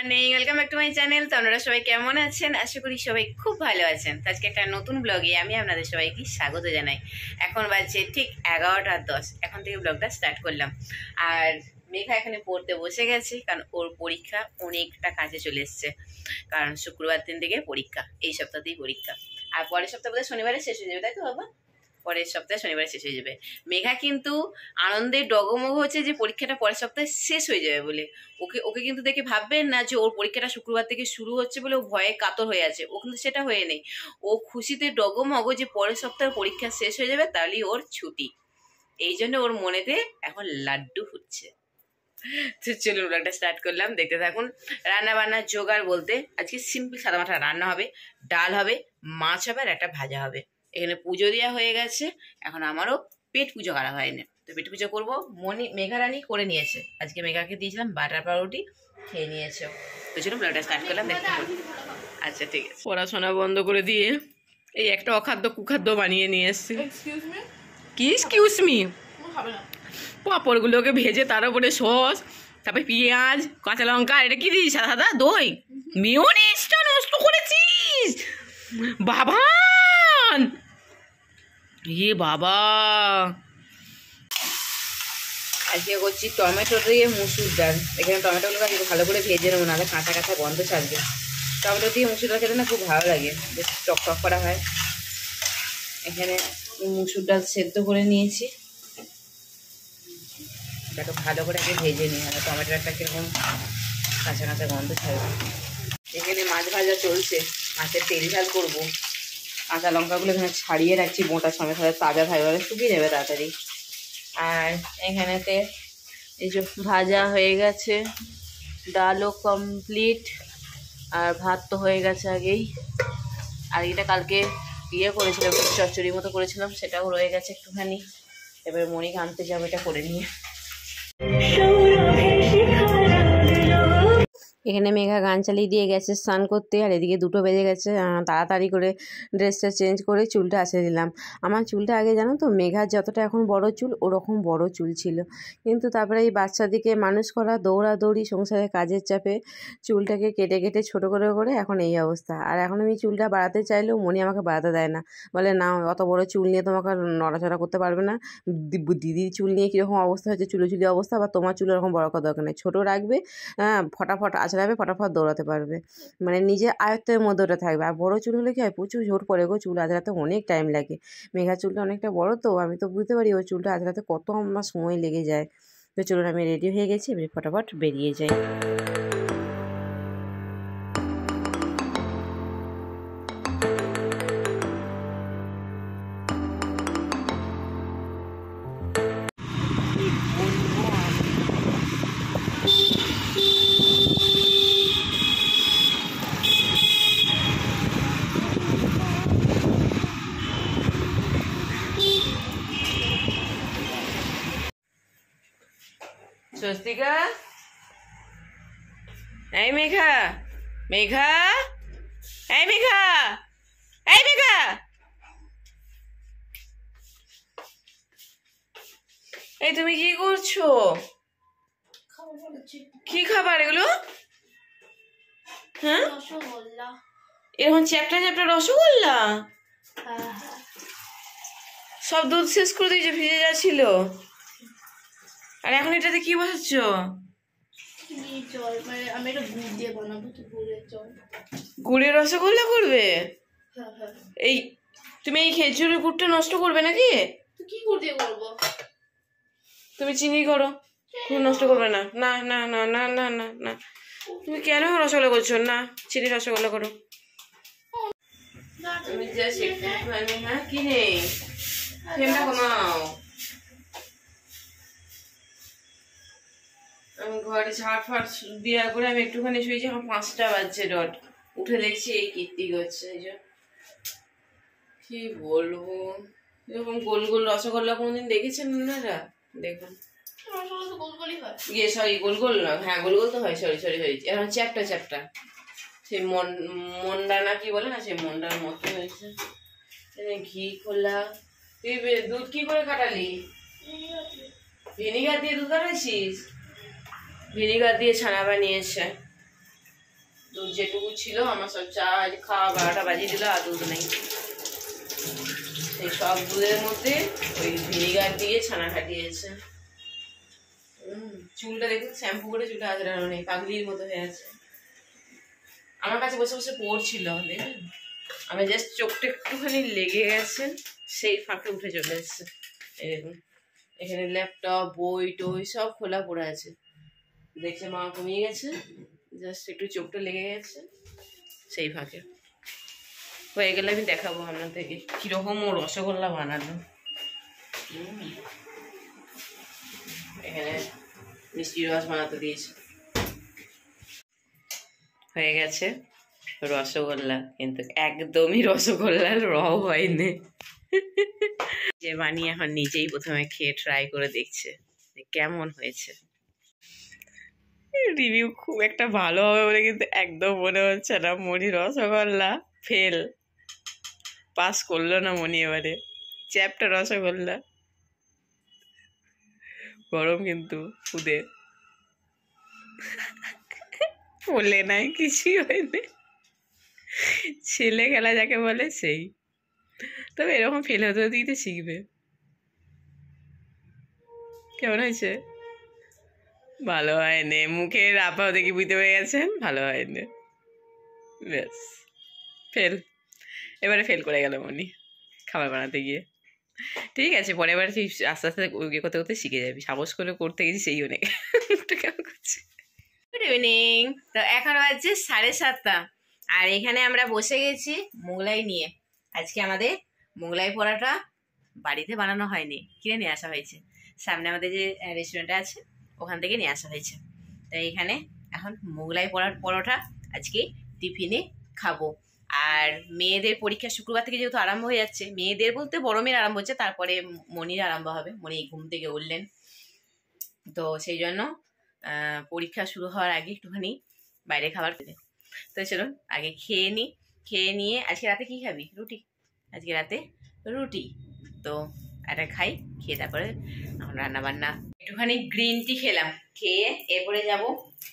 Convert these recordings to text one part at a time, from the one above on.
Morning, welcome back to my channel. তো আপনারা সবাই কেমন আছেন? আশা করি সবাই খুব ভালো আছেন। তো আজকে একটা নতুন ব্লগে আমি আপনাদের সবাইকে স্বাগত জানাই। এখন বাজছে ঠিক 11:10। এখন থেকে ব্লগটা স্টার্ট করলাম। আর মেঘা এখানে পড়তে বসে গেছে, কারণ ওর পরীক্ষা অনেকটা কাছে চলে এসছে। কারণ শুক্রবার দিন থেকে পরীক্ষা, এই সপ্তাহতেই পরীক্ষা। আর পরের সপ্তাহ বোধহয় শনিবারে শেষ হয়ে যাবে, তাই তো বাবা? পরের সপ্তাহে শনিবারে শেষ হয়ে যাবে। মেঘা কিন্তু আনন্দে ডগমগ হচ্ছে যে পরীক্ষাটা পরের সপ্তাহে শেষ হয়ে যাবে বলে। ওকে কিন্তু দেখে ভাববেন না যে ওর পরীক্ষাটা শুক্রবার থেকে শুরু হচ্ছে বলে ও ভয়ে কাতর হয়ে আছে। ও কিন্তু সেটা হয়ে নেই। ও খুশিতে ডগমগ যে পরের সপ্তাহে পরীক্ষা শেষ হয়ে যাবে, তাহলেই ওর ছুটি। এই জন্য ওর মনেতে এখন লাড্ডু ফুটছে। তো চলুন ব্লগটা স্টার্ট করলাম, দেখতে থাকুন। রান্না বান্নার জোগাড় বলতে আজকে সিম্পল সাদামাটা রান্না হবে। ডাল হবে, মাছ হবে, আর একটা ভাজা হবে। এখানে পুজো দেওয়া হয়ে গেছে, এখন আমারও পেট পুজো করা হয়নি। তো পেট পুজো করবো। মেঘা রানী করে নিয়েছে। আজকে মেঘাকে দিয়েছিলাম বাটার পাউরুটি, খেয়ে নিয়েছে। তো চলুন ব্লগটা স্টার্ট করলাম, দেখতে থাকুন। আচ্ছা ঠিক আছে। পড়াশোনা বন্ধ করে দিয়ে এই একটা অখাদ্য কুখাদ্য বানিয়ে নিয়ে এসছি। কি এক্সকিউজ মি? পাঁপড়গুলোকে ভেজে তার উপরে সস, তারপরে পেঁয়াজ, কাঁচা লঙ্কা, এটা কি দিস? সাদা সাদা দই, মিওনিজটা নষ্ট করেছিস বাবান। ইয়ে বাবা, আজকে করছি টমেটো দিয়ে মুসুর ডাল। এখানে টমেটোগুলোকে আজকে ভালো করে ভেজে নেবো, নাহলে কাঁচা কাঁচা গন্ধ ছাড়বে। টমেটো দিয়ে মুসুর ডাল খেতে না খুব ভালো লাগে, বেশ টক টক করা হয়। এখানে মুসুর ডাল সেদ্ধ করে নিয়েছি, এটাকে ভালো করে আগে ভেজে নিই, আর টমেটোর একটা কিরকম কাঁচা কাঁচা গন্ধ ছাড়বে। এখানে মাছ ভাজা চলছে, মাছের তেল ঝাল করবো। কাঁচা লঙ্কাগুলো এখানে ছাড়িয়ে রাখছি, মোটা সমেত হলে তাজা থাকবে, শুকিয়ে যাবে তাড়াতাড়ি। আর এখানেতে এই যে ভাজা হয়ে গেছে, ডালও কমপ্লিট, আর ভাত তো হয়ে গেছে আগেই। আর এটা কালকে করেছিলাম, চচ্চড়ির মতো করেছিলাম, সেটাও রয়ে গেছে একটুখানি। এবার মনিকে আনতে যাবো এটা করে নিয়ে। এখানে মেঘা গান চালিয়ে দিয়ে গেছে স্নান করতে, আর এদিকে 2টো বেজে গেছে। তাড়াতাড়ি করে ড্রেসটা চেঞ্জ করে চুলটা আঁচড়ে দিলাম। আমার চুলটা আগে জানো তো, মেঘার যতটা এখন বড় চুল, ওরকম বড় চুল ছিল। কিন্তু তারপরে এই বাচ্চাদিকে মানুষ করা, দৌড়াদৌড়ি, সংসারের কাজের চাপে চুলটাকে কেটে কেটে ছোটো করে করে এখন এই অবস্থা। আর এখন আমি চুলটা বাড়াতে চাইলেও মনি আমাকে বাড়াতে দেয় না, বলে না অত বড় চুল নিয়ে তোমাকে নড়াচড়া করতে পারবে না। দিদির চুল নিয়ে কীরকম অবস্থা হয়েছে, চুলোচুলি অবস্থা, বা তোমার চুল এরকম বড় করার দরকার নেই, ছোটো রাখবে, ফটাফট আঁচড়াবে, ফটাফট দৌড়াতে পারবে, মানে নিজের আয়ত্তের মধ্যে ওটা থাকবে। আর বড়ো চুল হলে কি হয়, প্রচুর জোর পড়ে গো, চুল আঁচড়াতে অনেক টাইম লাগে। মেঘার চুলটা অনেকটা বড়ো তো, আমি তো বুঝতে পারি ওই চুলটা আঁচড়াতে কত আমার সময় লেগে যায়। তো চলুন, আমি রেডি হয়ে গেছি, এবার ফটাফট বেরিয়ে যাই। স্বস্তিকা, এই মেঘা, মেঘা, এই মেঘা, এই মেঘা, এই তুমি কি করছো? কি খাবার এগুলো? হ্যাঁ, এরকম চ্যাপ্টা চ্যাপ্টা রসগোল্লা? সব দুধ শেষ করে দিয়েছে, ভিজে যাচ্ছিল। আর এখন এটাতে কি বসাচ্ছ? গুড়ের রসগোল্লা করবে? এই তুমি এই খেজুরের গুড়টা নষ্ট করবে নাকি? কি গুড় দিয়ে করবো? তুমি চিনি করো, গুড় নষ্ট করবে না। না না না না না না না, তুমি কেন রসগোল্লা করছো? না, চিনি রসগোল্লা করো। তুমি যা শিখতে না, কি নেই, ফ্লেমটা কমাও। আমি ঘরে ঝাড় ফাট দেওয়া করে আমি একটুখানি শুয়েছি, আমার 5টা বাজছে ডট। উঠে দেখছি এই কীর্তি করছে। এই যে কি বলবো, এরকম গোল গোল রসগোল্লা কোনোদিন দেখেছেন আপনারা? দেখুন, ইয়ে সরি, গোল গোল না, হ্যাঁ গোল গোল তো হয়, সরি সরি সরি, এখন চ্যাপটা চ্যাপটা, সেই মন্ডা না কি বলে না, সেই মন্ডার মতো হয়েছে। ঘি খোলা। তুই দুধ কি করে কাটালি? ভিনিগার দিয়ে দুধ কাটাইছিস? ভিনিগার দিয়ে ছানা বানিয়েছে। দুধ যেটুকু ছিল আমার সব চা খাওয়া 12টা বাজিয়ে দিল, আর দুধ নেই। সেই সব দুধের মধ্যে ওই ভিনিগার দিয়ে ছানা খাটিয়েছে। চুলটা দেখুন, শ্যাম্পু করে চুলটা আজরানো নেই, পাগলির মতো হয়ে আছে। আমার কাছে বসে বসে পড়ছিল, দেখুন আমি জাস্ট চোখটা একটুখানি লেগে গেছে, সেই ফাঁকে উঠে চলে এসছে। এই দেখুন এখানে ল্যাপটপ বই টই সব খোলা পড়ে আছে, দেখছে মা কমিয়ে গেছে, জাস্ট একটু চোখটা লেগে গেছে, সেই ফাঁকে হয়ে গেলে আমি দেখাবো আপনাদেরকে কিরকম ও রসগোল্লা বানালো। এখানে মিষ্টি রস বানাতে দিয়েছে, হয়ে গেছে রসগোল্লা, কিন্তু একদমই রসগোল্লার হয়নি। যে বানিয়ে এখন নিজেই প্রথমে খেয়ে ট্রাই করে দেখছে যে কেমন হয়েছে। রিভিউ খুব একটা ভালো হবে বলে কিন্তু একদম মনে হচ্ছে না। মনি রসগোল্লা ফেল, পাস করলো না মনি এবারে, চ্যাপ্টা রসগোল্লা। গরম কিন্তু খুদে বলে নাই, কিছুই হয়নি। ছেলে খেলা যাকে বলে সেই। তবে এরকম ফেল হতে হতে কিন্তু শিখবে। কেমন হয়েছে? ভালো হয়নি, মুখের আপাও দেখি বুঝতে পেরে গেছেন ভালো হয়নি, ব্যাস ফেল। এবারে ফেল করে গেল মনি খাবার বানাতে গিয়ে। ঠিক আছে, পরের বার তুই আস্তে আস্তে ইয়ে করতে করতে শিখে যাবি। সাহস করে করতে গেছি সেই অনেক। কেমন করছে? Good evening. তো এখন বাজছে 7:30, আর এখানে আমরা বসে গেছি মোগলাই নিয়ে। আজকে আমাদের মোগলাই পরোটা বাড়িতে বানানো হয়নি, কিনে নিয়ে আসা হয়েছে। সামনে আমাদের যে রেস্টুরেন্টটা আছে ওখান থেকে নিয়ে আসা হয়েছে। তো এইখানে এখন মোগলাই পরোটা আজকে টিফিনে খাবো। আর মেয়েদের পরীক্ষা শুক্রবার থেকে যেহেতু আরম্ভ হয়ে যাচ্ছে, মেয়েদের বলতে বড় মেয়ের আরম্ভ হচ্ছে, তারপরে মনির আরম্ভ হবে। মনি ঘুম থেকে উঠলেন, তো সেই জন্য পরীক্ষা শুরু হওয়ার আগে একটুখানি বাইরে খাবার পেলে। তো চলুন আগে খেয়ে নিই। খেয়ে নিয়ে আজকে রাতে কি খাবি? রুটি। আজকে রাতে রুটি। তো এটা খাই, খেয়ে তারপরে রান্না বান্না। একটুখানি গ্রিন টি খেলাম, খেয়ে এরপরে যাব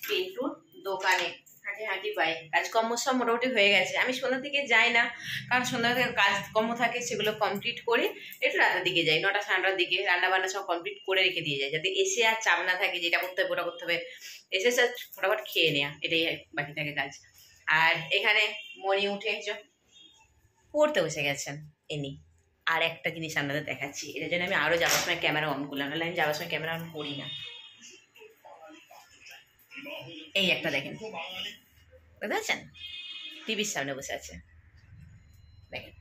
পিন্টুর দোকানে। হাঁটি হাঁটি পাই, কাজকর্ম সব মোটামুটি হয়ে গেছে। আমি সন্ধ্যার দিকে যাই না, কারণ সন্ধ্যা থেকে কাজকর্ম থাকে, সেগুলো কমপ্লিট করে একটু রাতের দিকে যাই। 9টা 9:30টার দিকে রান্না বান্না সব কমপ্লিট করে রেখে দিয়ে যাই, যাতে এসে আর চাপ না থাকে যেটা করতে হবে ওটা করতে হবে। এসে স্যার ফটাফট খেয়ে নেওয়া, এটাই বাকি থাকে কাজ। আর এখানে মনি উঠে পড়তে বসে গেছেন এনি। আর একটা জিনিস আপনাদের দেখাচ্ছি, এটার জন্য আমি আরও যাওয়ার সময় ক্যামেরা অন করলাম, নাহলে আমি যাওয়ার সময় ক্যামেরা অন করি না। এই একটা দেখেন, বুঝতে পারছেন? টিভির সামনে বসে আছে, দেখেন।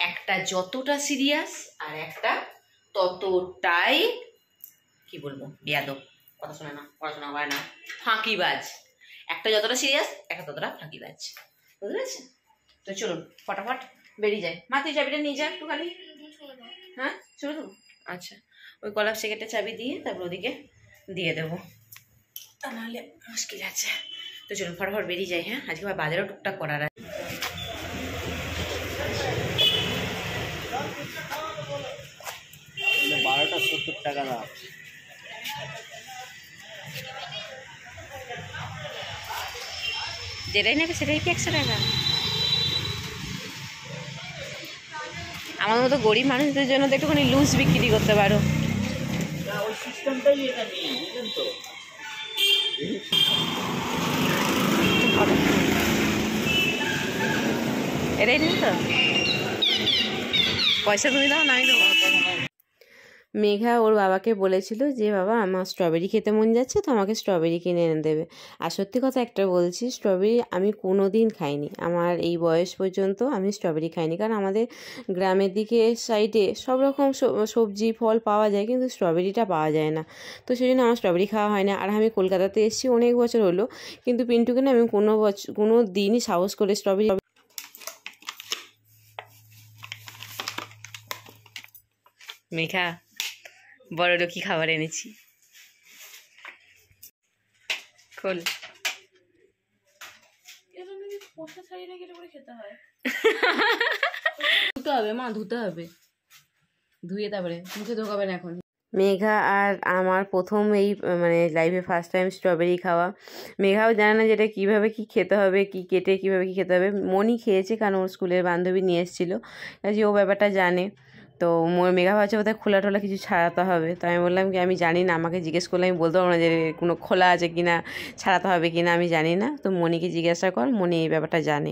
একটা যতটা সিরিয়াস আর একটা ততটাই কি বলবো, বেয়াদব, কথা শোনে না, পড়াশোনা করে না, ফাঁকিবাজ। একটা যতটা সিরিয়াস, একটা ততটা ফাঁকিবাজ, বুঝতে পারছেন? তো চলুন ফটাফট বেরিয়ে যায়। মা তুই চাবিটা নিয়ে যা একটুখানি। হ্যাঁ চলো তো। আচ্ছা, ওই কলার সেকেটটা চাবি দিয়ে তারপর ওদিকে দিয়ে দেবো, তা নাহলে মুশকিল আছে। তো চলুন ফটাফট বেরিয়ে যাই। হ্যাঁ, আজকে বাজারও টুকটাক করার আছে। 12টা 70 টাকা দাম। যেটাই নেবে সেটাই কি 100 টাকা? আমার মতো গরিব মানুষদের জন্য তো একটুখানি লুজ বিক্রি করতে পারো। ওই সিস্টেমটাই এটা নেই, বুঝলেন তো? এটাই নিন তো, পয়সা তুমি দাও না আমি দেবো। মেঘা ওর বাবাকে বলেছিল যে বাবা আমার স্ট্রবেরি খেতে মন যাচ্ছে, তো আমাকে স্ট্রবেরি কিনে এনে দেবে। আর সত্যি কথা একটা বলছি, স্ট্রবেরি আমি কোনো দিন খাইনি। আমার এই বয়স পর্যন্ত আমি স্ট্রবেরি খাইনি, কারণ আমাদের গ্রামের দিকে সাইডে সব রকম সবজি ফল পাওয়া যায়, কিন্তু স্ট্রবেরিটা পাওয়া যায় না। তো সেই জন্য আমার স্ট্রবেরি খাওয়া হয় না। আর আমি কলকাতাতে এসেছি অনেক বছর হলো, কিন্তু পিন্টুকে না আমি কোনো দিনই সাহস করে স্ট্রবেরি। মেঘা, বড় লোকি খাবার এনেছি, খোল। ধুতে হবে মা, ধুতে হবে, ধুয়ে তারপরে মুখে ঢোকাবে না এখন। মেঘা আর আমার প্রথম এই মানে লাইফে ফার্স্ট টাইম স্ট্রবেরি খাওয়া। মেঘাও জানে না যেটা কীভাবে কী খেতে হবে, কী কেটে কীভাবে কী খেতে হবে। মনি খেয়েছে কারণ ওর স্কুলের বান্ধবী নিয়ে এসেছিলো, কাজে ও ব্যাপারটা জানে। তো মেঘা ভাবছে বোধহয় খোলা টোলা কিছু ছাড়াতে হবে। তো আমি বললাম কি আমি জানি না, আমাকে জিজ্ঞেস করলে আমি বলতে পারবো না যে কোনো খোলা আছে কি না, ছাড়াতে হবে কি না, আমি জানি না। তো মনিকে জিজ্ঞাসা কর, মনি এই ব্যাপারটা জানে।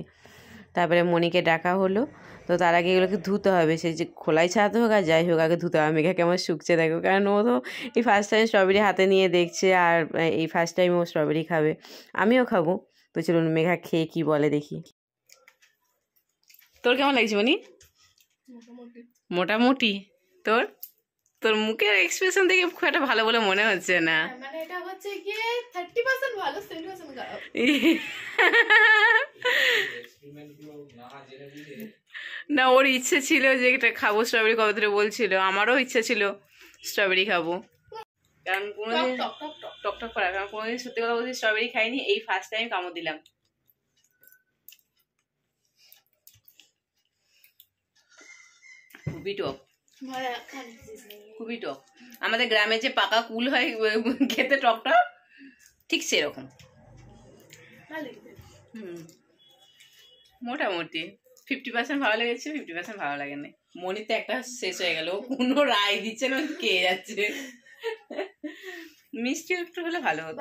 তারপরে মনিকে ডাকা হলো। তো তার আগে এগুলোকে ধুতে হবে, সেই যে খোলাই ছাড়াতে হোক আর যাই হোক আগে ধুতে হবে। মেঘা কেমন শুকছে দেখো, কারণ ও তো এই ফার্স্ট টাইম স্ট্রবেরি হাতে নিয়ে দেখছে আর এই ফার্স্ট টাইম ও স্ট্রবেরি খাবে, আমিও খাবো। তো চলুন মেঘা খেয়ে কি বলে দেখি। তোর কেমন লাগছে মনি? মোটামুটি। তোর তোর মুখের এক্সপ্রেশন দেখে খুব একটা ভালো বলে মনে হচ্ছে না। মানে এটা হচ্ছে গিয়ে 30% ভালো, 70% খারাপ। না, ওর ইচ্ছে ছিল যে এটা খাবো স্ট্রবেরি, কবে ধরে বলছিল। আমারও ইচ্ছে ছিল স্ট্রবেরি খাবো, কারণ কোনোদিন টকটক করা, কারণ কোনোদিন সত্যি কথা বলছি স্ট্রবেরি খাইনি, এই ফার্স্ট টাইম কামড় দিলাম। খুবই টক, খুবই টক। আমাদের গ্রামে যে পাকা কুল হয় খেতে টকটা, ঠিক সেরকম। মোটামুটি 50% ভালো লেগেছে, 50% ভালো লাগে না। মনিতে একটা শেষ হয়ে গেল, কোনো রায় দিচ্ছে না, কে যাচ্ছে। মিষ্টি একটু হলে ভালো হতো।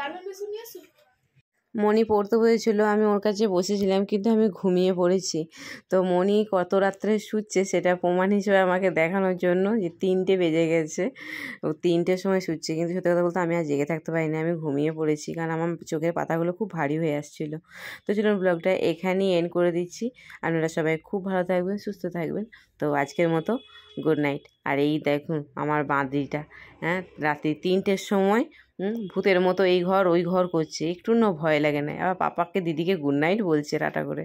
মনি পড়তে বসেছিল, আমি ওর কাছে বসেছিলাম, কিন্তু আমি ঘুমিয়ে পড়েছি। তো মনি কত রাত্রে শুচ্ছে সেটা প্রমাণ হিসেবে আমাকে দেখানোর জন্য যে 3টে বেজে গেছে, ও 3টের সময় শুচ্ছে। কিন্তু সত্যি কথা বলতে আমি আর জেগে থাকতে পারিনি, আমি ঘুমিয়ে পড়েছি, কারণ আমার চোখের পাতাগুলো খুব ভারী হয়ে আসছিলো। তো চলুন ব্লগটা এখানেই এন্ড করে দিচ্ছি। আপনারা সবাই খুব ভালো থাকবেন, সুস্থ থাকবেন। তো আজকের মতো গুড নাইট। আর এই দেখুন আমার বাঁদরিটা, হ্যাঁ, রাত্রি 3টের সময় ভূতের মতো এই ঘর ওই ঘর করছে, একটু না ভয় লাগে না। আবার পাপাকে দিদিকে গুড নাইট বলছে টাটা করে।